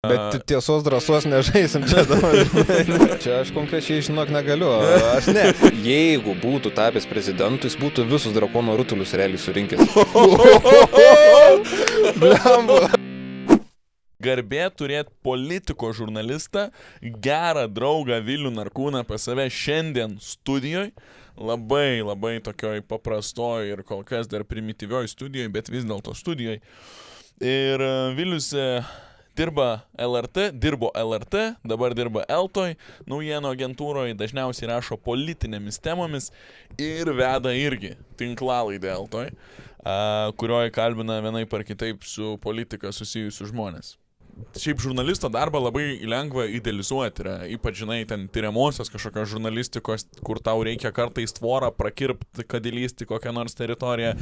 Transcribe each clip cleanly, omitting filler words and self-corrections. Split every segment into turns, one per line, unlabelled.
Bet tiesos drąsos nežaisim čia dabar. Čia aš konkrečiai, žinok, negaliu. Aš ne. Jeigu būtų tapęs prezidentu, jis būtų visus drakono rutulius realiai surinkęs. Blemba.
Garbė turėti politiko žurnalistą, gerą draugą Vilių Narkūną pas save šiandien studijoje. Labai tokioj paprastoj ir kol kas dar primityvioj studijoje, bet vis dėlto studijoje. Ir Vilius dirbo LRT, dabar dirba Eltoj, naujienų agentūroje, dažniausiai rašo politinėmis temomis ir veda irgi tinklalaidę Eltoj, kurioje kalbina vienaip ar kitaip su politika susijusius žmonės. Šiaip žurnalisto darbą labai lengva idealizuoti, yra, ypač, žinai, ten tyriamosios kažkokios žurnalistikos, kur tau reikia kartais tvorą prakirpti, kad įlysti kokią nors teritoriją,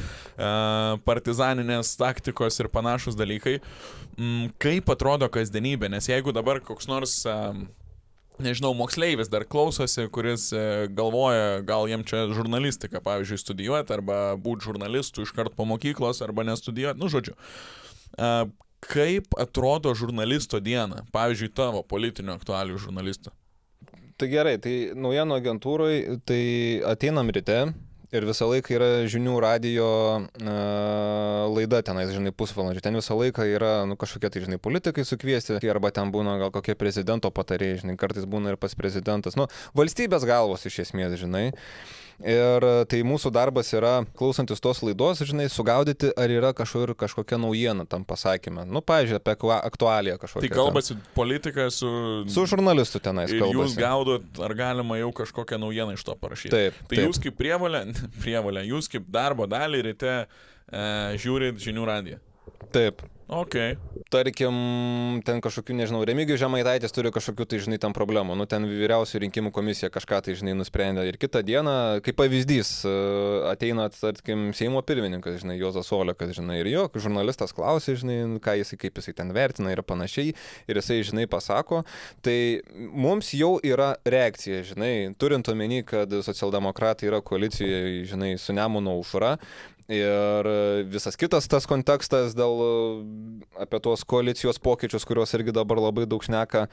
partizaninės taktikos ir panašus dalykai. Kaip atrodo kasdienybė, nes jeigu dabar koks nors, nežinau, moksleivis dar klausosi, kuris galvoja, gal jiem čia žurnalistiką, pavyzdžiui, studijuoti, arba būti žurnalistu iškart po mokyklos, arba nestudijuoti, nu žodžiu. Kaip atrodo žurnalisto diena, pavyzdžiui, tavo politinių aktualijų žurnalisto?
Tai gerai, tai naujienų agentūrai, tai ateinam ryte ir visą laiką yra žinių radijo laida tenais, žinai, pusvalandžio. Ten visą laiką yra, kažkokie tai, žinai, politikai sukviesti, arba ten būna gal kokie prezidento patarėjai, žinai, kartais būna ir pas prezidentas. Valstybės galvos iš esmės, žinai. Ir tai mūsų darbas yra, klausantis tos laidos, žinai, sugaudyti, ar yra kažkokia naujiena tam pasakyme. Pavyzdžiui, apie aktualiją kažkokią.
Tai kalbasi politika su
žurnalistu tenais kalbasi.
Ir jūs gaudot, ar galima jau kažkokią naujieną iš to parašyti.
Taip.
Tai jūs kaip prievolė, jūs kaip darbo dalį ryte žiūrit žinių radiją.
Taip.
Okay.
Tarkim, ten kažkokių, nežinau, Remigijus Žemaitaitis turi kažkokių, tai, žinai, tam problemų. Ten vyriausių rinkimų komisija kažką, tai, žinai, nusprendė. Ir kitą dieną, kaip pavyzdys, ateina, tarkim, Seimo pirmininkas, žinai, Juozas Olekas, žinai, ir jo žurnalistas klausė, žinai, kaip jisai ten vertina ir panašiai. Ir jisai, žinai, pasako. Tai mums jau yra reakcija, žinai, turint omeny, kad socialdemokratai yra koalicijoje, žinai, su Nemuno aušra. Ir visas kitas tas kontekstas dėl apie tos koalicijos pokyčius, kuriuos irgi dabar labai daug šneka,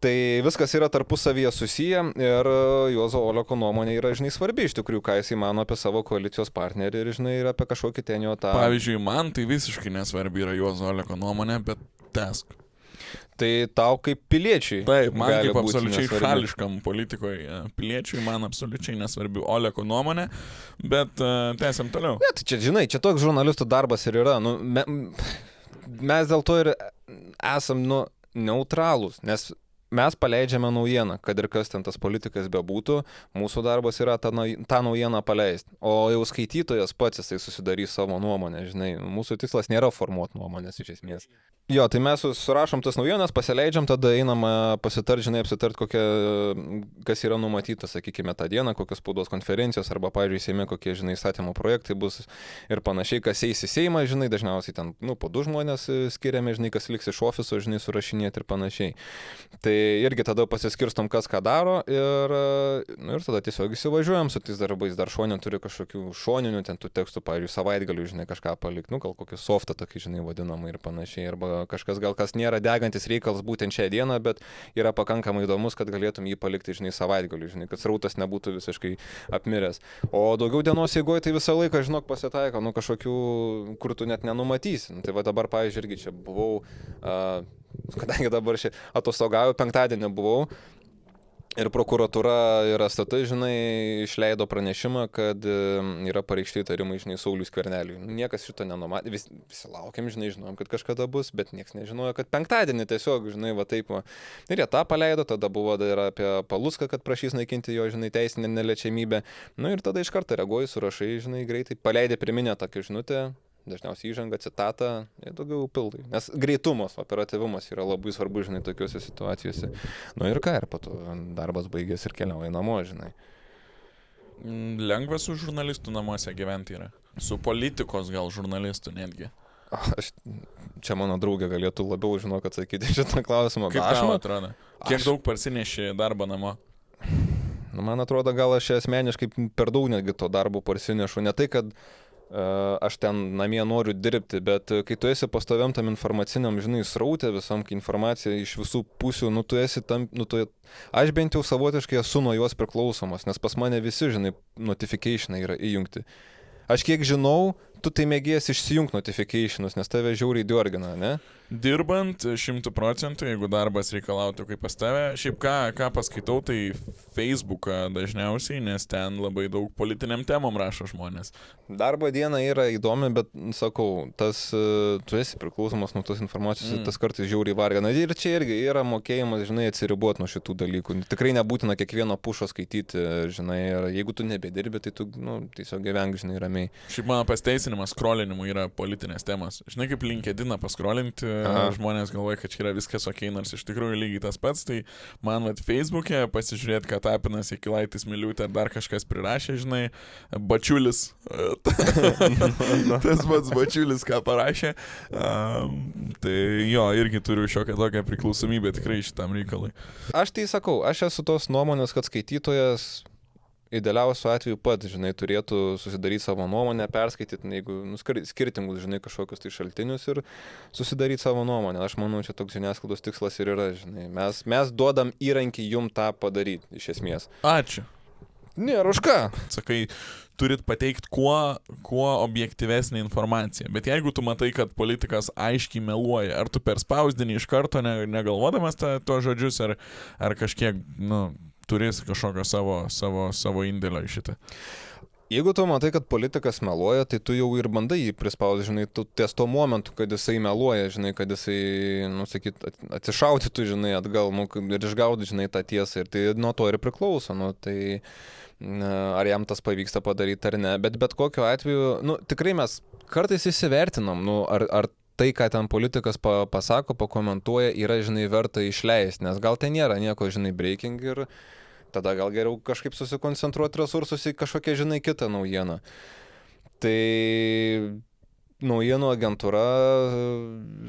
tai viskas yra tarpusavyje susiję ir Juozo Oleko nuomonė yra, žinai, svarbi iš tikrųjų, ką jisai mano apie savo koalicijos partnerį ir, žinai, ir apie kažkokį ten jo tą...
Pavyzdžiui, man tai visiškai nesvarbi yra Juozo Oleko nuomonė, bet tęsk.
Tai tau kaip piliečiui.
Taip, man kaip absoliučiai šališkam politikoje piliečiui, man absoliučiai nesvarbi Oleko nuomonė, bet tęsiam toliau.
Ne, tai čia, žinai, čia toks žurnalistų darbas ir yra. Mes dėl to ir esam, neutralūs, nes mes paleidžiame naujieną, kad ir kas ten tas politikas bebūtų, mūsų darbas yra tą naujieną paleisti. O jau skaitytojas pats jisai susidarys savo nuomonę, žinai, mūsų tikslas nėra formuoti nuomonės iš esmės. Jo, tai mes surašom tas naujienas, pasileidžiam, tada einam pasitart, žinai, apsitart, kas yra numatyta, sakykime, tą dieną, kokios spaudos konferencijos, arba, pavyzdžiui, Seime kokie, žinai, įstatymo projektai bus ir panašiai, kas eis į Seimą, žinai, dažniausiai ten, po 2 žmonės skiriame, žinai, kas liks iš ofiso, žinai, surašinėti ir panašiai. Tai irgi tada pasiskirstom, kas ką daro ir tada tiesiog įsivažiuojam su tais darbais. Dar šonė turi kažkokių šoninių ten tų tekstų, pavyzdžiui, savaitgalių, žinai, kažką palikti, gal kokį softą tokį, žinai, vadinamą ir panašiai. Arba kažkas gal kas nėra degantis reikalas būtent šią dieną, bet yra pakankamai įdomus, kad galėtum jį palikti, žinai, savaitgalių, žinai, kad srautas nebūtų visiškai apmiręs. O daugiau dienos eigoje tai visą laiką, žinok, pasitaiko, kažkokių, kur tu net nenumatysi. Tai va dabar, pavyzdžiui, irgi čia buvau... Kadangi dabar atostogauju, penktadienį buvau ir prokuratūra ir STT, žinai, išleido pranešimą, kad yra pareikšti įtarimai, žinai, Sauliui Skverneliui. Niekas šito nenumatė, visi laukiam, žinai, žinojom, kad kažkada bus, bet niekas nežinojo, kad penktadienį tiesiog, žinai, va taip. Ir jie tą paleido, tada buvo dar apie Palucką, kad prašys naikinti jo, žinai, teisinę neliečiamybę. Ir tada iš karto reaguoji, surašai, žinai, greitai, paleidė priminę tokią žinutę. Dažniausiai įžanga, citatą, daugiau pildai. Nes greitumas, operatyvumas yra labai svarbu, žinai, tokiuose situacijose. Ir ką, ir po to darbas baigės ir keliauja namo, žinai.
Lengva su žurnalistų namuose gyventi yra. Su politikos gal žurnalistų netgi.
Čia mano draugė galėtų labiau, žinok, atsakyti šitą klausimą.
Kaip tau atrodo? Kiek daug parsineši darbą namo?
Man atrodo, gal aš asmeniškai per daug netgi to darbo parsinešu. Ne tai, kad aš ten namie noriu dirbti, bet kai tu esi pastoviam tam informaciniam, žinai, srautė visam, kai informacija iš visų pusių, nu tu esi tam, aš bent jau savotiškai esu nuo juos priklausomas, nes pas mane visi, žinai, notificationai yra įjungti. Aš kiek žinau, tu tai mėgės išsijungti notificationus, nes tave žiauriai diorgina, ne?
Dirbant 100%, jeigu darbas reikalautų kaip pas tave, šiaip ką paskaitau, tai Facebooką dažniausiai, nes ten labai daug politiniam temom rašo žmonės.
Darbo diena yra įdomi, bet, sakau, tu esi priklausomas nuo tos informacijos, tas kartais žiauriai vargina. Ir čia irgi yra mokėjimas, žinai, atsiriboti nuo šitų dalykų. Tikrai nebūtina kiekvieno pušo skaityti, žinai, ir jeigu tu nebedirbi, tai tu, tiesiog gyvenk, žinai, ramiai.
Šiaip mano pasteisinimas scrollinimu yra politinės temos. Žinai, kaip LinkedIną paskrolinti, žmonės galvoja, kad čia yra viskas ok, nors iš tikrųjų lygiai tas pats, tai man Facebook'e pasižiūrėti, kad Tapinas Jakilaitis Miliūtė ar dar kažkas prirašė, žinai, Bačiulis, tas pats Bačiulis, ką parašė, tai jo, irgi turiu šiokią tokią priklausomybę tikrai šitam reikalui.
Aš tai sakau, aš esu tos nuomonės, kad skaitytojas idealiausiu atveju pats, žinai, turėtų susidaryti savo nuomonę, perskaityti, jeigu skirtingus, žinai, kažkokius tai šaltinius ir susidaryti savo nuomonę. Aš manau, čia toks žiniasklaidos tikslas ir yra, žinai. Mes duodam įrankį jum tą padaryti, iš esmės.
Ačiū.
Nėra už ką.
Sakai, turit pateikti kuo objektyvesnį informaciją. Bet jeigu tu matai, kad politikas aiškiai meluoja, ar tu perspausdini iš karto, negalvodamas tuos žodžius, ar kažkiek, turės kažkokio savo indėlio į šitą.
Jeigu tu matai, kad politikas meluoja, tai tu jau ir bandai jį prispausdinti, žinai, tu ties tuo momentu, kad jisai meluoja, žinai, kad jisai, atsišaudytų, žinai, atgal, ir išgaudyti, žinai, tą tiesą, ir tai nuo to ir priklauso, tai ar jam tas pavyksta padaryti ar ne, bet kokiu atveju, tikrai mes kartais įsivertinam, ar tai, ką ten politikas pasako, pakomentuoja, yra, žinai, verta išleisti, nes gal ten nėra nieko, žinai, breaking ir tada gal geriau kažkaip susikoncentruoti resursus į kažkokią, žinai, kitą naujieną. Tai naujienų agentūra,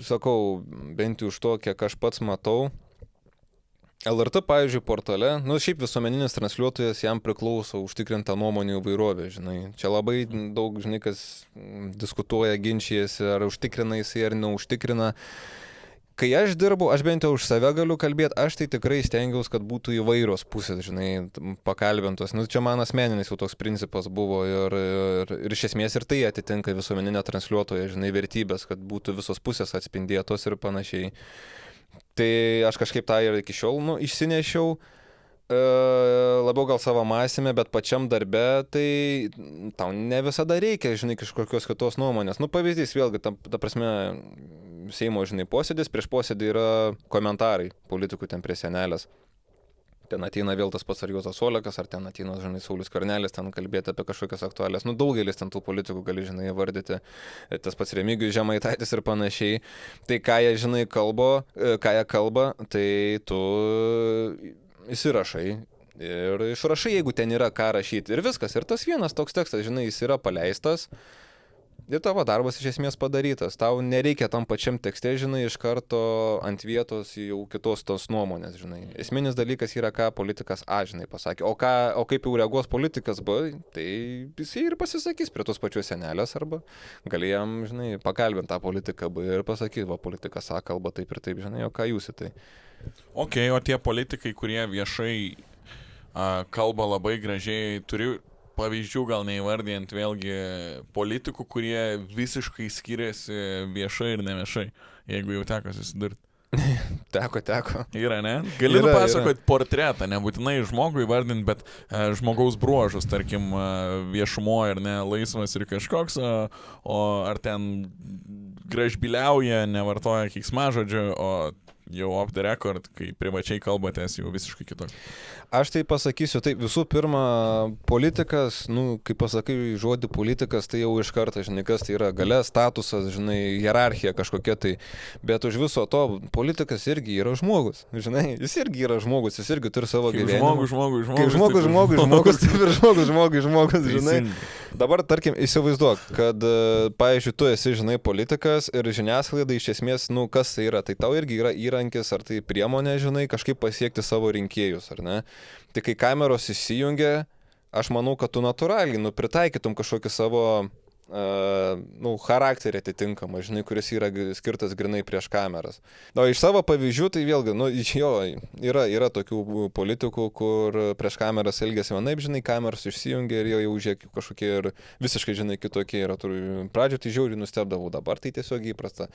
sakau, bent jau iš to, kiek aš pats matau, LRT, pavyzdžiui, portale, šiaip visuomeninis transliuotojas jam priklauso užtikrinta nuomonių įvairovė, žinai. Čia labai daug, žinai, kas diskutuoja, ginčijasi, ar užtikrina jisai, ar neužtikrina. Kai aš dirbu, aš bent jau už save galiu kalbėti, aš tai tikrai stengiausi, kad būtų įvairios pusės, žinai, pakalbintos. Čia man asmeninis jau toks principas buvo ir iš esmės ir tai atitinka visuomeninio transliuotojo, žinai, vertybės, kad būtų visos pusės atspindėtos ir panašiai. Tai aš kažkaip tą ir iki šiol, išsinešiau, labiau gal savo mąstymę, bet pačiam darbe, tai tau ne visada reikia, žinai, kažkokios kitos nuomonės. Pavyzdys vėlgi, ta prasme, Seimo, žinai, posėdis, prieš posėdį yra komentarai politikų ten prie senelės. Ten ateina vėl tas pats ar Juozas Olekas, ar ten ateina, žinai, Saulius Skvernelis, ten kalbėti apie kažkokias aktualias. Daugelis ten tų politikų gali, žinai, vardyti, tas pats Remigijus Žemaitaitis ir panašiai. Tai ką jie, žinai, kalba, tai tu įsirašai ir išrašai, jeigu ten yra ką rašyti. Ir viskas. Ir tas vienas toks tekstas, žinai, jis yra paleistas. Ir tavo darbas iš esmės padarytas. Tau nereikia tam pačiam tekste, žinai, iš karto ant vietos jau kitos tos nuomonės, žinai. Esminis dalykas yra, ką politikas A, žinai, pasakė. O kaip jau reaguos politikas B, tai jis ir pasisakys prie tos pačios senelės arba gali jam, žinai, pakalbinti tą politiką B ir pasakyti, va, politikas A kalba taip ir taip, žinai, o ką jūs į tai.
Ok, o tie politikai, kurie viešai kalba labai gražiai, turiu pavyzdžių, gal neįvardijant vėlgi politikų, kurie visiškai skiriasi viešai ir neviešai, jeigu jau teko susidurti.
Teko.
Yra, ne? Gali nupasakoti portretą, nebūtinai žmogų įvardinti, bet žmogaus bruožus, tarkim, viešumo ir ne laisvas ir kažkoks, o ar ten gražbiliauja, nevartoja keiksmažodžio, o jau off the record, kai privačiai kalbatės, jau visiškai kitoks.
Aš tai pasakysiu, tai visų pirma, politikas, kai pasakai žodį politikas, tai jau iš karto, žinai, kas tai yra galia, statusas, žinai, hierarchija kažkokia tai, bet už viso to politikas irgi yra žmogus, žinai, jis irgi yra žmogus, jis irgi turi savo gyvenimą. Žmogus, žinai. Dabar, tarkim, įsivaizduok, kad, pavyzdžiui, tu esi, žinai, politikas ir žiniasklaida iš esmės, kas tai yra, tai tau irgi yra įrankis ar tai priemonė, žinai, kažkaip pasiekti savo rinkėjus, ar ne? Tai kai kameros įsijungia, aš manau, kad tu natūraliai, pritaikytum kažkokį savo charakterį atitinkamą, žinai, kuris yra skirtas grinai prieš kameras. O iš savo pavyzdžių, tai vėlgi, yra tokių politikų, kur prieš kameras elgėsi vienaip, žinai, kameras išsijungia ir jau žiūrėk kažkokie ir visiškai, žinai, kitokie yra. Pradžio tai žiauriai nustebdavau, dabar tai tiesiog įprasta.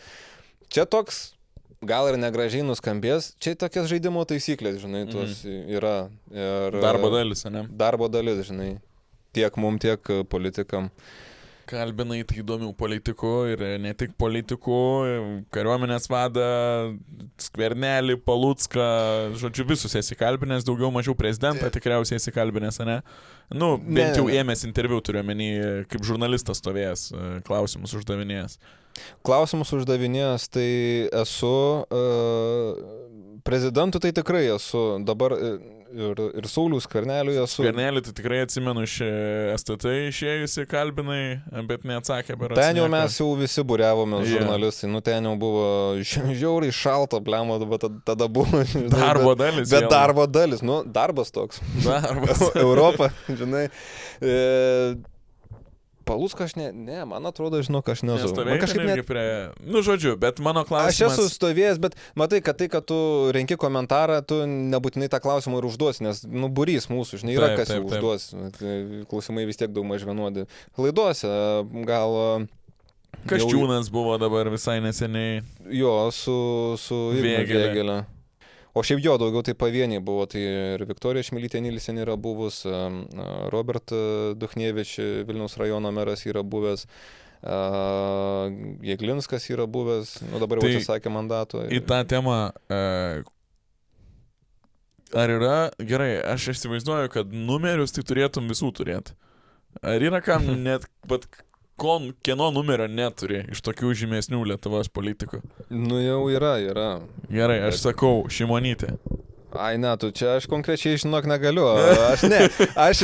Čia toks, gal ir negražiai nuskambės, čia tokias žaidimo taisyklės, žinai, tos yra. Ir
Darbo dalis, ne?
Darbo dalis, žinai, tiek mum, tiek politikam.
Kalbinai tai įdomių politikų ir ne tik politikų, kariuomenės vadą, Skvernelį, Palucką, žodžiu, visus esi kalbinęs, daugiau mažiau prezidentą tikriausiai esi kalbinęs, ne? Bent jau ėmės interviu, turiu menį, kaip žurnalistas stovėjęs, klausimus uždavinėjęs.
Klausimus uždavinėjęs, tai esu, prezidentų tai tikrai esu, dabar ir Saulius Skverneliui esu.
Skvernelį tai tikrai atsimenu iš STT išėjusi kalbinai, bet neatsakė.
Ten jau mes jau visi būriavome žurnalistai, ten jau buvo žiauriai šalta, blemo, bet tada buvo.
Darbo dalis.
Bet darbo dalis, darbas toks.
Darbas.
Europa, žinai. Palucką aš man atrodo, žinok, aš nesu.
Kažkaip net prie... žodžiu, bet mano klausimas...
Aš esu stovėjęs, bet matai, kad tu renki komentarą, tu nebūtinai tą klausimą ir užduosi, nes, būrys mūsų, žinai, yra kas jau užduos. Klausimai vis tiek daug maž vienodi. Laidose, gal...
Kasčiūnas buvo dabar visai neseniai.
Jo, su Vėgėlė. O šiaip jo, daugiau tai pavieniai buvo, tai ir Viktorija Šmilytė Nilsen yra buvus, Robert Duchnevič, Vilniaus rajono meras yra buvęs, Jėglinskas yra buvęs, dabar jau atsisakė mandato.
Į tą temą, ar yra, gerai, aš įsivaizduoju, kad numerius tai turėtum visų turėti. Ar yra kam net, bet kieno numerio neturi iš tokių žymesnių Lietuvos politikų?
Jau yra.
Gerai, aš sakau, Šimonytė.
Ai, ne, tu čia aš konkrečiai žinok negaliu. Aš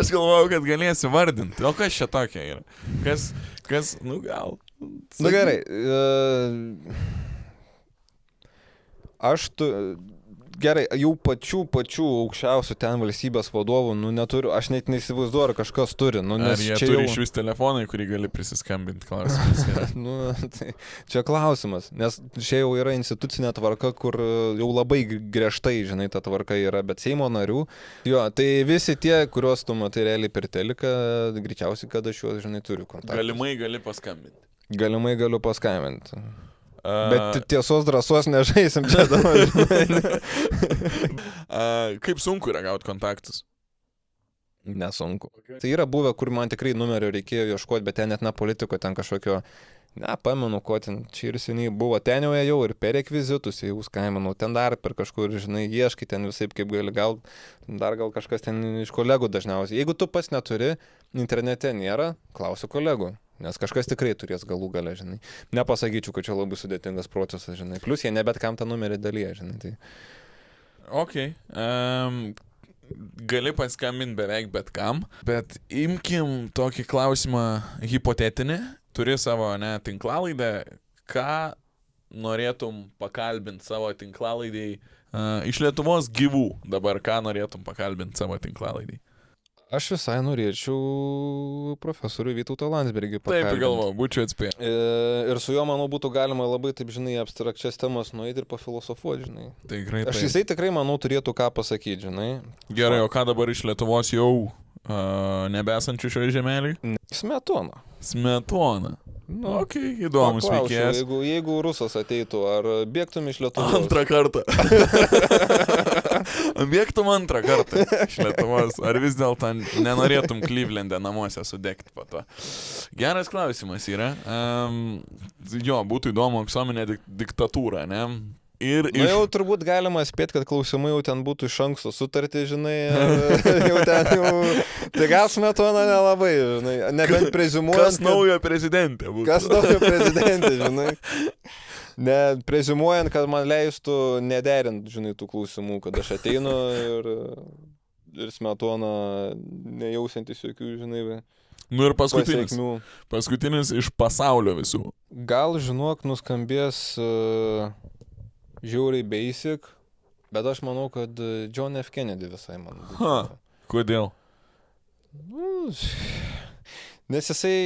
galvojau, kad galėsi vardinti. O kas čia tokia yra? Kas, gal.
Gerai. Gerai, jau pačių aukščiausių ten valstybės vadovų, neturiu, aš net neįsivaizduoju, ar kažkas turi.
Ar jie turi iš vis telefonai, kurį gali prisiskambinti, klausimas yra.
Tai čia klausimas, nes čia jau yra institucinė tvarka, kur jau labai griežtai, žinai, ta tvarka yra, bet Seimo narių, tai visi tie, kuriuos tu matai realiai per teliką, greičiausiai, kad aš juos, žinai, turiu kontaktą.
Galimai gali paskambinti.
Galimai galiu paskambinti. Bet tiesos drąsos nežaisim čia dabar.
Kaip sunku yra gauti kontaktus?
Nesunku. Okay. Tai yra buvę, kur man tikrai numerio reikėjo ieškoti, bet ten net politiko, ten kažkokio, pamenu, ko ten čia ir seniai buvo. Ten jau ėjau ir per rekvizitus, jau skambinau, ten dar per kažkur, žinai, ieškai ten visaip kaip gali, gal kažkas ten iš kolegų dažniausiai. Jeigu tu pats neturi, internete nėra, klausiu kolegų. Nes kažkas tikrai turės galų gale, žinai. Nepasakyčiau, kad čia labai sudėtingas procesas, žinai. Plus jie nebet kam tą numerį dalyja, žinai. Tai...
Ok. Gali paskambinti beveik bet kam, bet imkim tokį klausimą hipotetinį. Turi savo, tinklalaidę. Ką norėtum pakalbinti savo tinklalaidėj? Iš Lietuvos gyvų dabar ką norėtum pakalbinti savo tinklalaidėj?
Aš visai norėčiau profesorių Vytautą Landsbergį pakalbinti.
Taip, galvoju, būčiau atspėjęs.
Ir su juo, manau, būtų galima labai, taip, žinai, abstrakčias temas nueiti ir pafilosofuoti, žinai.
Tikrai.
Jisai tikrai, manau, turėtų ką pasakyti, žinai.
Gerai, o ką dabar iš Lietuvos jau nebesančių šioje žemėlėje? Smetona. Ok, įdomus veikėjas.
Jeigu rusas ateitų, ar bėgtum iš Lietuvos?
Antrą kartą. Bėgtum antrą kartą iš Lietuvos. Ar vis dėlto nenorėtum Clevelande namuose sudegti po to? Geras klausimas yra. Būtų įdomu visuomenė diktatūra, ne?
Jau turbūt galima spėti, kad klausimai jau ten būtų iš anksto sutarti, žinai, tai gal Smetona nelabai, žinai, nebent preziumuojant.
Kas naujo prezidentė būtų?
Kas naujo prezidentė, žinai. Ne, preziumuojant, kad man leistų nederinti, žinai, tų klausimų, kad aš ateinu ir Smetona nejausiantis jokių, žinai,
ir paskutinis iš pasaulio visų.
Gal, žinok, nuskambės... žiauriai basic, bet aš manau, kad John F. Kennedy visai man būtų.
Kodėl?
Nes jisai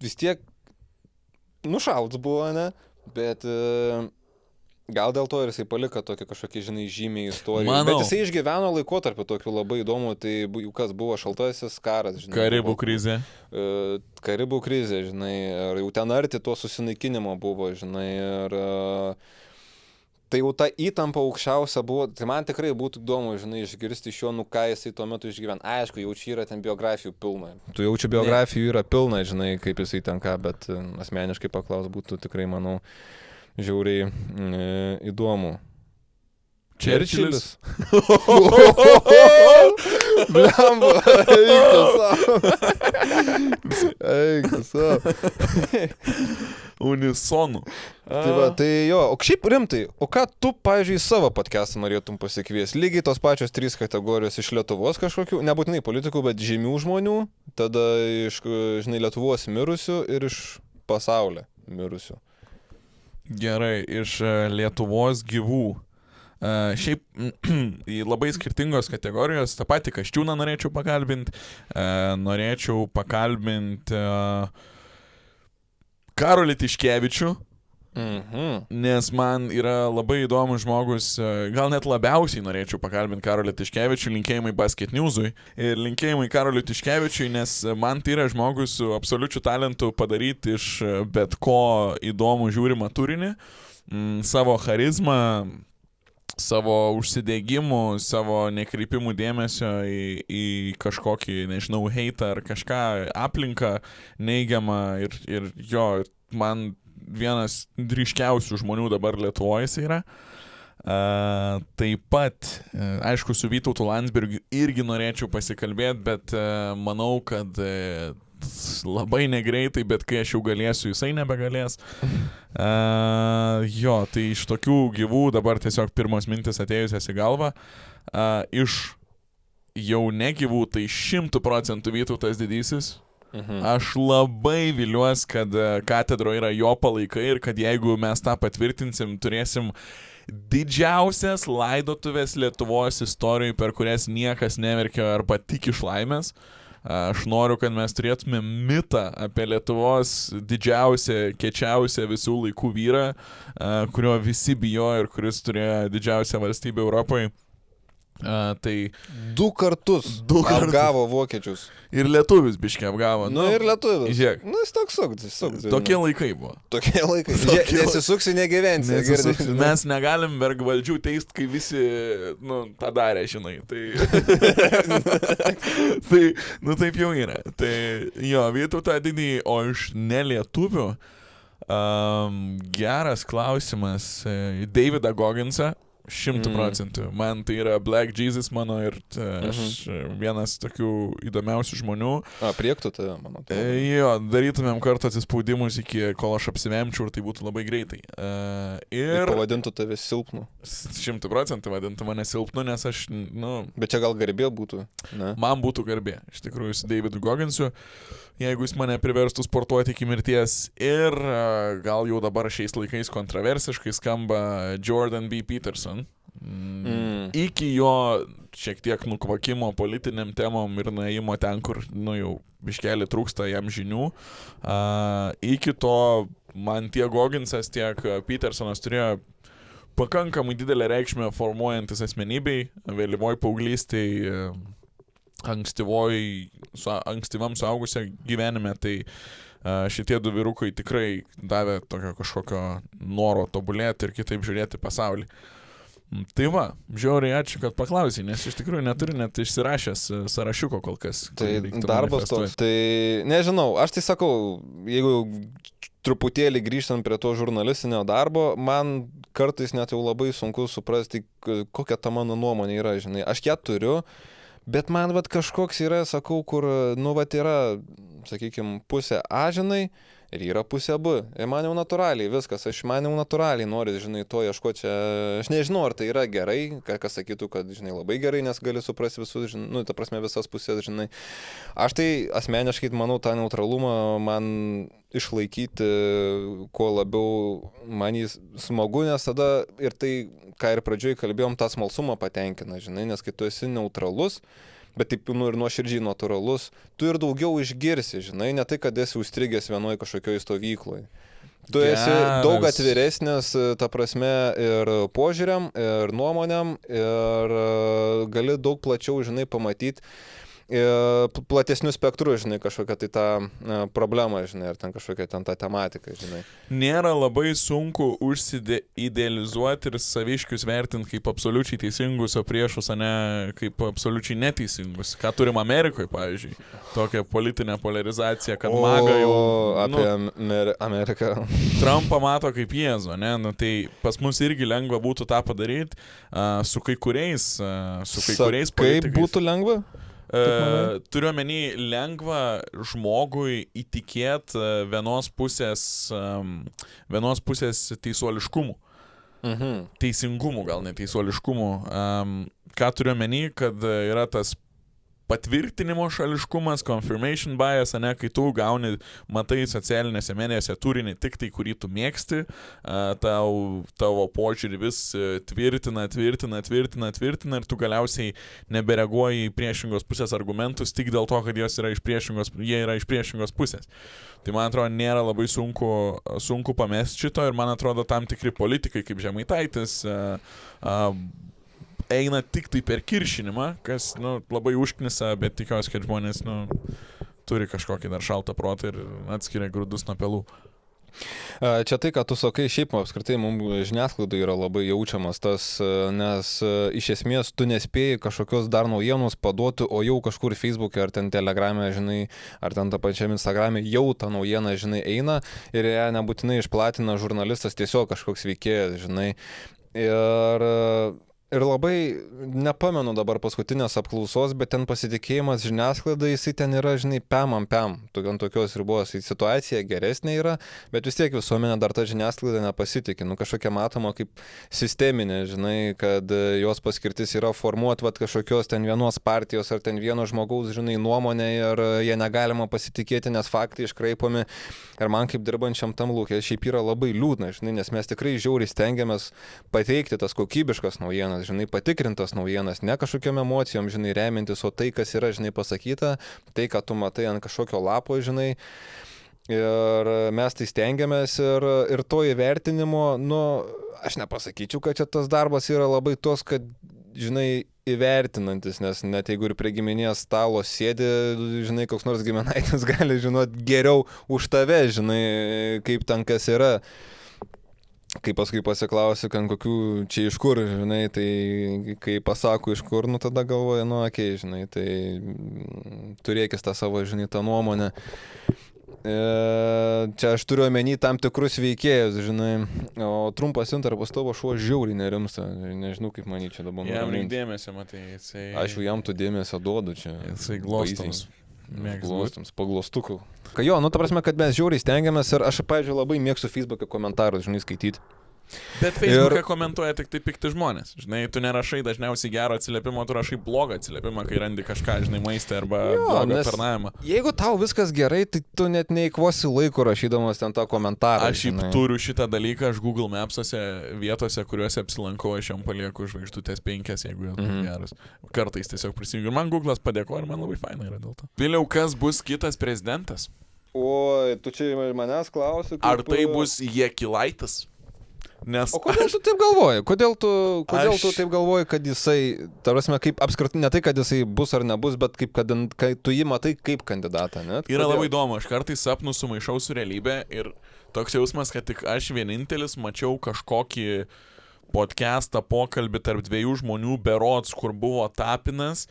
vis tiek nušauts buvo, ne? Bet gal dėl to ir jisai paliko tokį kažkokį, žinai, žymiai istoriją.
Manau.
Bet jisai išgyveno laikotarpį tokiu labai įdomu, tai kas buvo šaltasis karas, žinai.
Karibų krizė.
Karibų krizė, žinai, ir jau ten arti to susinaikinimo buvo, žinai, ir tai jau ta įtampa aukščiausia buvo, tai man tikrai būtų įdomu, žinai, išgirsti iš jo, nu ką jisai tuo metu išgyveno. Aišku, jau čia yra ten biografijų pilna. Tu jau čia biografijų yra pilna, žinai, kaip jisai ten ką, bet asmeniškai paklaus būtų tikrai, manau, žiauriai įdomu. Čerčilis. Blemba, eik savo.
Unisonu.
Tai jo, o šiaip rimtai, o ką tu, pavyzdžiui, savo podcastą norėtum pasikviesti? Lygiai tos pačios 3 kategorijos iš Lietuvos kažkokių, nebūtinai politikų, bet žymių žmonių, tada iš, žinai, Lietuvos mirusių ir iš pasaulio mirusių.
Gerai, iš Lietuvos gyvų. Šiaip į labai skirtingos kategorijos, tą patį Kaščiūną norėčiau pakalbinti, Karolį Tiškevičių, nes man yra labai įdomus žmogus, gal net labiausiai norėčiau pakalbinti Karolį Tiškevičių, linkėjimai Basket News'ui ir linkėjimai Karoliui Tiškevičiui, nes man tai yra žmogus su absoliučiu talentu padaryti iš bet ko įdomų žiūrimą turinį, savo charizmą, savo užsidėgymų, savo nekreipimų dėmesio į kažkokį, nežinau, heitą ar kažką, aplinką neigiamą ir jo, man vienas ryškiausių žmonių dabar Lietuvoje jis yra. Taip pat, aišku, su Vytautu Landsbergiu irgi norėčiau pasikalbėti, bet manau, kad labai negreitai, bet kai aš jau galėsiu, jisai nebegalės. Jo, tai iš tokių gyvų dabar tiesiog pirmos mintis atėjusias į galvą. Iš jau negyvų, tai 100% Vytautas Didysis. Aš labai viliuosi, kad katedro yra jo palaikai ir kad jeigu mes tą patvirtinsim, turėsim didžiausias laidotuvės Lietuvos istorijai, per kurias niekas neverkė arba tik iš laimės. Aš noriu, kad mes turėtume mitą apie Lietuvos didžiausią, kečiausią visų laikų vyrą, kurio visi bijojo ir kuris turėjo didžiausią valstybę Europoje. Tai
2 kartus apgavo vokiečius.
Ir lietuvius biškį apgavo.
Nu ir lietuvius.
Žiūrėk.
Nu jis toks suks.
Tokie laikai buvo.
Tokie laikai. Nesisuksi, negyvensi.
Mes negalim vergvaldžių teist, kai visi, tą darė, žinai. Tai, taip jau yra. Tai jo, Vytautą Didįjį, o iš nelietuvių geras klausimas. Davidą Gogginsą. 100%. Man tai yra Black Jesus mano ir aš vienas tokių įdomiausių žmonių.
Priektų tave, mano.
Jo, darytumėm kartą atsispaudimus iki kol aš apsivemčiau ir tai būtų labai greitai. Ir
pavadintų tave silpnu.
100% vadintų mane silpnu, nes aš,
Bet čia gal garbė būtų, ne?
Man būtų garbė, iš tikrųjų, su Davidu Gogginsu, jeigu jis mane priverstų sportuoti iki mirties. Ir gal jau dabar šiais laikais kontroversiškai skamba Jordan B. Peterson. Iki jo šiek tiek nukvakimo politiniam temom ir nuėjimo ten, kur, jau biškelį trūksta jam žinių. Iki to man tiek Gogginsas, tiek Petersonas turėjo pakankamai didelę reikšmę formuojantis asmenybei, vėlyvoj paauglystėj, ankstyvam suaugusiam gyvenime, tai šitie 2 vyrukai tikrai davė tokio kažkokio noro tobulėti ir kitaip žiūrėti pasaulį. Tai va, žiauriai ačiū, kad paklausai, nes iš tikrųjų neturiu net išsirašęs sąrašiuko kol kas.
Tai darbas toks, tai nežinau, aš tai sakau, jeigu truputėlį grįžtant prie to žurnalistinio darbo, man kartais net jau labai sunku suprasti, kokia ta mano nuomonė yra, žinai. Aš ją turiu, bet man kažkoks yra, sakau, kur, yra, sakykime, pusė A, žinai, ir yra pusė B. Ir man jau natūraliai viskas, man jau natūraliai nori, žinai, to ieškoti čia. Aš nežinau, ar tai yra gerai, kas sakytų, kad, žinai, labai gerai, nes gali suprasti visus, žinai, ta prasme visas pusės, žinai. Aš tai asmeniškai manau tą neutralumą man išlaikyti, kuo labiau man jis smagu, nes tada ir tai, ką ir pradžioj kalbėjom, tą smalsumą patenkina, žinai, nes kai tu esi neutralus, bet taip, nu, ir nuoširdžiai natūralus, tu ir daugiau išgirsi, žinai, ne tai, kad esi užstrigęs vienoje kažkokioje stovykloje. Tu esi daug atviresnis, ta prasme, ir požiūriam, ir nuomonėm, ir gali daug plačiau, žinai, pamatyti platesnių spektrų, žinai, kažkokią tai tą problemą, žinai, ar ten kažkokią ten tą tematiką, žinai.
Nėra labai sunku idealizuoti ir saviškius vertinti kaip absoliučiai teisingus, o priešus, o ne kaip absoliučiai neteisingus. Ką turim Amerikoje, pavyzdžiui, tokią politinę polarizaciją, kad maga jau...
Apie Ameriką.
Trumpą mato kaip Jėzų, ne? Nu, tai pas mus irgi lengva būtų tą padaryti su kai kuriais politikais.
Kaip būtų lengva?
Turiu omeny lengva žmogui įtikėti vienos pusės teisuoliškumu. Teisingumu, gal ne teisuoliškumu. Ką turiu omeny, kad yra tas patvirtinimo šališkumas, confirmation bias, ne, kai tu gauni, matai socialinėse medijose turinį tik tai, kurį tu mėgsti, tavo požiūrį vis tvirtina ir tu galiausiai nebereaguoji į priešingos pusės argumentus tik dėl to, kad jie yra iš priešingos pusės. Tai man atrodo, nėra labai sunku pamesti šito ir man atrodo tam tikri politikai kaip Žemaitaitis eina tik tai per kiršinimą, kas, nu, labai užknisa, bet tikiuosi, kad žmonės, nu, turi kažkokį dar šaltą protą ir atskiria grūdus nuo pelų.
Čia tai, ką tu sakai, šiaip apskritai mums žiniasklaidai yra labai jaučiamas tas, nes iš esmės tu nespėjai kažkokios dar naujienos paduoti, o jau kažkur Facebook'e ar ten Telegram'e, žinai, ar ten tą pačiam Instagram'e jau ta naujiena, žinai, eina ir ją nebūtinai išplatina žurnalistas, tiesiog kažkoks veikėjas, žinai. Ir labai nepamenu dabar paskutinės apklausos, bet ten pasitikėjimas žiniasklaidai, jisai ten yra, žinai, pem. Ant tokios ribos situacija geresnė yra, bet vis tiek visuomenė dar ta žiniasklaida nepasitikė. Nu, kažkokia matoma kaip sisteminė, žinai, kad jos paskirtis yra formuoti kažkokios ten vienos partijos ar ten vieno žmogaus, žinai, nuomonę ir jie negalima pasitikėti, nes faktai iškraipomi. Ir man kaip dirbančiam tam lauke šiaip yra labai liūdna, žinai, nes mes tikrai žiauriai stengiamės pateikti tas kokybiškas naujienas, žinai, patikrintas naujienas, ne kažkokiam emocijom, žinai, remintis, o tai, kas yra, žinai, pasakyta, tai, ką tu matai ant kažkokio lapo, žinai. Ir mes tai stengiamės ir to įvertinimo, nu, aš nepasakyčiau, kad čia tas darbas yra labai tos, kad, žinai, įvertinantis, nes net jeigu ir prie giminės stalo sėdi, žinai, koks nors giminaitis gali žinot geriau už tave, žinai, kaip ten kas yra. Kai paskui pasiklausiu, kan kokių čia iš kur, žinai, tai kai pasako iš kur, nu tada galvoju, nu okei, žinai, tai turėkis tą savo, žinai, tą nuomonę. Čia aš turiu omeny tam tikrus veikėjus, žinai, o trumpas intarpas tavo šuo žiauriai nerimsta, nežinau kaip many čia dabar.
Jam reikia dėmesio, matai, jisai...
Aš jau jam tu dėmesio duodu čia.
Jisai glostams.
Glostams, paglostukų. Kai jo, nu ta prasme, kad mes žiauriai stengiamės ir aš, pavyzdžiui, labai mėgstu Facebook'e komentarus, žinai, skaityti.
Bet Facebook'e komentuoja tik tai pikti žmonės. Žinai, tu nerašai dažniausiai gerą atsiliepimą, tu rašai blogą atsiliepimą, kai randi kažką, žinai, maistą arba blogą aptarnavimą.
Jeigu tau viskas gerai, tai tu net neįkvosi laiko rašydamas ten tą komentarą.
Aš šiaip turiu šitą dalyką, aš Google Maps'ose vietose, kuriuose apsilankau, aš jam palieku žvaigždutės 5, jeigu jos geras. Kartais tiesiog prisijungiu. Ir man Google'as padėkoja ir man labai fainai yra dėl to. Vėliau, kas bus kitas prezidentas?
Oi, tu čia manęs klausi.
Ar tai bus Jakilaitis? Nes
o kodėl tu taip galvoji? Kodėl tu taip galvoji, kad jisai, ta prasme, kaip apskritai, ne tai, kad jisai bus ar nebus, bet kaip, kad tu jį matai kaip kandidatą, ne?
Yra labai įdomu, aš kartais sapnus sumaišau su realybė ir toks jausmas, kad tik aš vienintelis mačiau kažkokį podcastą, pokalbį tarp dviejų žmonių berods, kur buvo Tapinas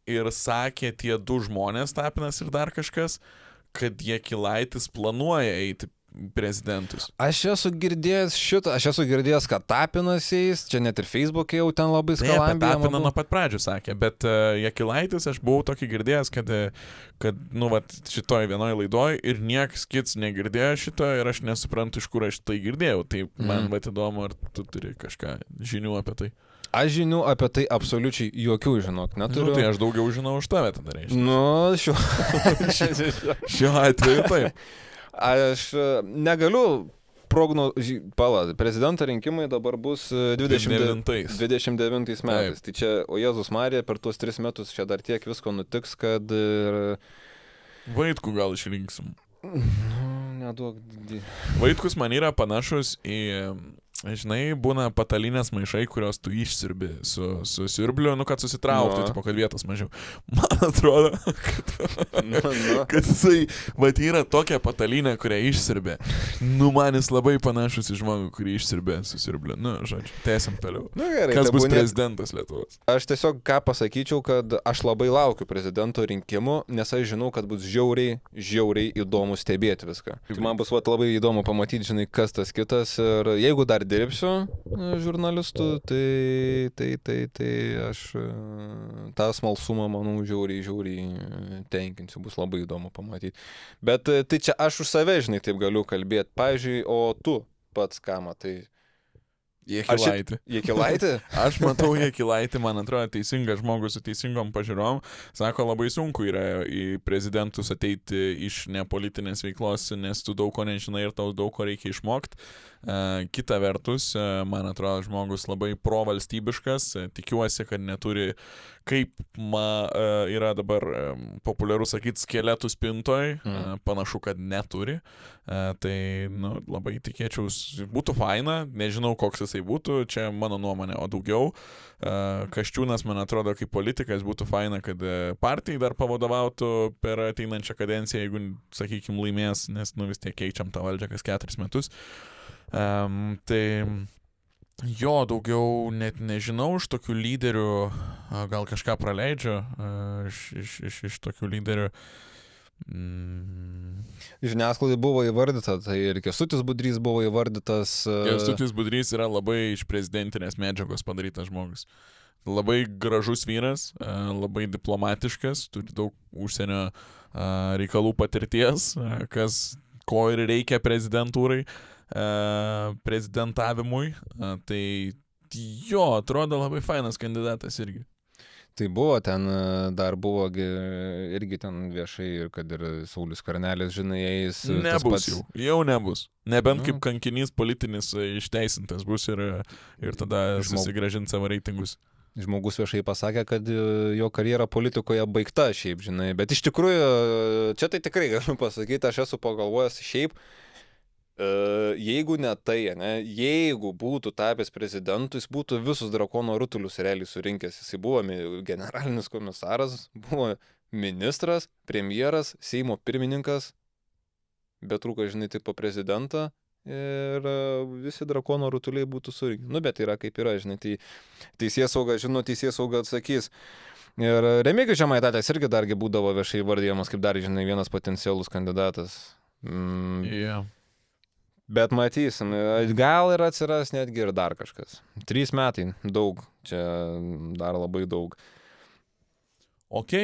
ir sakė tie du žmonės, Tapinas ir dar kažkas, kad Jakilaitis planuoja eiti prezidentus.
Aš esu girdėjęs, kad Tapinas eis, čia net ir Facebook'e jau ten labai skalambė.
Tapiną nuo pat pradžių sakė, bet Jakilaitis aš buvau tokį girdėjęs, kad nu, vat, šitoj vienoj laidoj ir nieks kits negirdėjo šito ir aš nesuprantu, iš kur aš tai girdėjau. Tai man vat įdomu, ar tu turi kažką žinių apie tai.
Aš žinių apie tai absoliučiai jokių, žinok, neturiu.
Tai aš daugiau žinau už tave tada reiškia.
Nu,
šiuo atveju taip.
Aš negaliu prezidento rinkimai dabar bus 29 metais. Tai čia, o Jėzus Marija, per tuos 3 metus čia dar tiek visko nutiks, kad...
Vaitkų gal išrinksim.
Neduok.
Vaitkus man yra panašus į... Žinai, būna patalinės maišai, kurios tu išsirbi su siurbliu, kad susitrauktų, tipo, kad vietos mažiau. Man atrodo, kad jisai, yra tokia patalinė, kurią išsirbė. Manis labai panašus į žmogų, kurį išsirbė su siurbliu. Žodžiu, tęsim toliau.
Gerai,
kas bus prezidentas Lietuvos?
Aš tiesiog ką pasakyčiau, kad aš labai laukiu prezidento rinkimų, nes aš žinau, kad bus žiauriai įdomu stebėti viską. Tai man bus labai įdomu pamatyti, žinai, kas tas kitas ir jeigu dar dirbsiu žurnalistu, tai aš tą smalsumą, manau, žiauriai tenkinsiu, bus labai įdomu pamatyti. Bet tai čia aš už save, žinai, taip galiu kalbėti. Pavyzdžiui, o tu pats ką matai? Jekilaitį?
Aš matau Jekilaitį, man atrodo, teisingas žmogus su teisingom pažiūrom. Sako, labai sunku yra į prezidentus ateiti iš nepolitinės veiklos, nes tu daug ko nežinai ir tau daug ko reikia išmokti. Kita vertus, man atrodo, žmogus labai provalstybiškas, tikiuosi, kad neturi, kaip yra dabar populiaru sakyti, skeletų spintoj, panašu, kad neturi. Tai, labai tikėčiaus, būtų faina, nežinau, koks jisai būtų, čia mano nuomonė, o daugiau. Kasčiūnas, man atrodo, kaip politikas būtų faina, kad partijai dar pavadovautų per ateinančią kadenciją, jeigu, sakykime, laimės, nes vis tiek keičiam tą valdžią kas 4 metus. Tai jo, daugiau net nežinau, iš tokių lyderių, gal kažką praleidžiu, iš tokių lyderių.
Žiniasklaidai buvo įvardyta, tai ir Kęstutis Budrys buvo įvardytas.
Kęstutis Budrys yra labai iš prezidentinės medžiagos padarytas žmogus. Labai gražus vyras, labai diplomatiškas, turi daug užsienio reikalų patirties, ko ir reikia prezidentūrai, prezidentavimui. Tai jo, atrodo labai fainas kandidatas irgi.
Tai buvo, ten dar buvo irgi ten viešai, kad ir Saulius Skvernelis, žinai, eis.
Nebus jau nebus. Nebent kaip kankinys politinis išteisintas bus ir tada susigrąžint savo reitingus.
Žmogus viešai pasakė, kad jo karjera politikoje baigta šiaip, žinai. Bet iš tikrųjų, čia tai tikrai galiu pasakyti, aš esu pagalvojęs šiaip, jeigu ne tai, jeigu būtų tapęs prezidentu, jis būtų visus drakono rutulius realiai surinkęs. Jis buvo generalinis komisaras, buvo ministras, premjeras, Seimo pirmininkas, bet trūko, žinai, tik po prezidentą ir visi drakono rutuliai būtų surinkę. Bet yra kaip yra, žinai, tai teisėsauga atsakys. Ir Remigijus Žemaitaitis irgi dargi būdavo viešai vardyjamas kaip dar, žinai, vienas potencialus kandidatas.
Yeah.
Bet matysim, gal ir atsiras netgi ir dar kažkas. 3 metai, daug, čia dar labai daug.
Ok.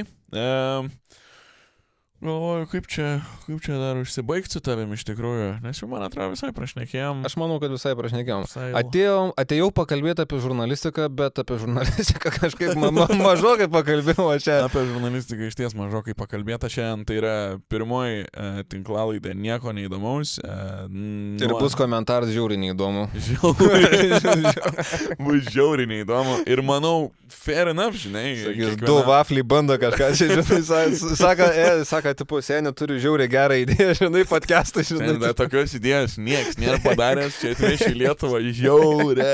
Galvoju, kaip čia dar užsibaigti su tavim iš tikrųjų, nes jau man atrodo visai prašnekėjom.
Aš manau, kad visai prašnekėjom. Atėjau pakalbėti apie žurnalistiką, bet apie žurnalistiką kažkaip mažokai pakalbėjau čia.
Apie žurnalistiką iš ties mažokai pakalbėta šiandien, tai yra pirmoji tinklalaidė nieko neįdomaus.
Ir bus komentaras žiauriai neįdomu.
Bus žiauriai neįdomu ir manau, fair enough, žinai.
Sakys, du vafliai bando kažką čia, žinai, sako, tipo, seniai turiu žiauriai gerą idėją, žinai, podcastą, žinai.
Bet tokios idėjos nieks nėra padaręs, čia atveši į Lietuvą žiaurę.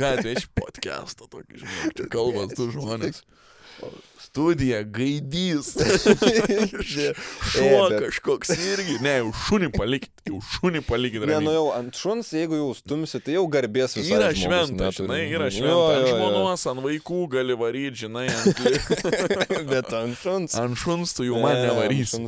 Ką atveši podcastą tokį, žinai, čia kalbas tu žmonės. Studija, gaidys. Šuo kažkoks irgi. Ne, jau šunį palikit.
Ne, jau ant šuns, jeigu jau stumsi, tai jau garbės visai.
Yra šventa, žinai, yra šventa. Ant žmonos, ant vaikų gali varyti, žinai,
bet ant šuns.
Ant šuns tu jau man nevarysi.